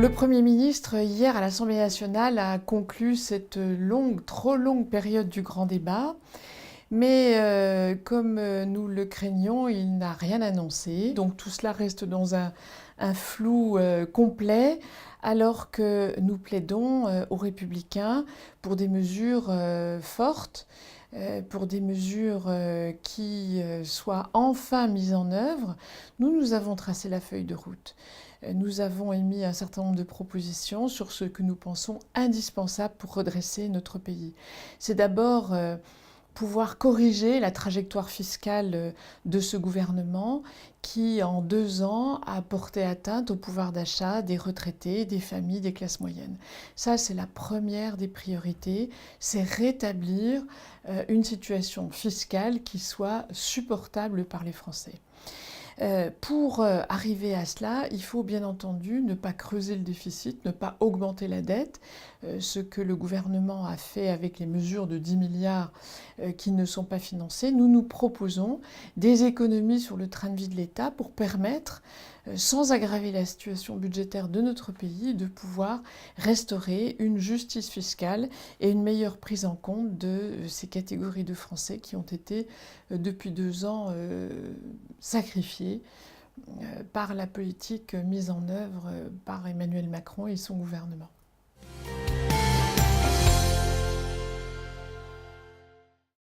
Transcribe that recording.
Le Premier ministre, hier à l'Assemblée nationale, a conclu cette trop longue période du grand débat. Mais comme nous le craignons, il n'a rien annoncé. Donc tout cela reste dans un flou complet, alors que nous plaidons aux Républicains pour des mesures fortes, pour des mesures qui soient enfin mises en œuvre. Nous avons tracé la feuille de route. Nous avons émis un certain nombre de propositions sur ce que nous pensons indispensable pour redresser notre pays. C'est d'abord pouvoir corriger la trajectoire fiscale de ce gouvernement qui, en 2 ans, a porté atteinte au pouvoir d'achat des retraités, des familles, des classes moyennes. Ça, c'est la première des priorités, c'est rétablir une situation fiscale qui soit supportable par les Français. Pour arriver à cela, il faut bien entendu ne pas creuser le déficit, ne pas augmenter la dette, ce que le gouvernement a fait avec les mesures de 10 milliards qui ne sont pas financées. Nous proposons des économies sur le train de vie de l'État pour permettre, sans aggraver la situation budgétaire de notre pays, de pouvoir restaurer une justice fiscale et une meilleure prise en compte de ces catégories de Français qui ont été, depuis 2 ans, sacrifiés par la politique mise en œuvre par Emmanuel Macron et son gouvernement.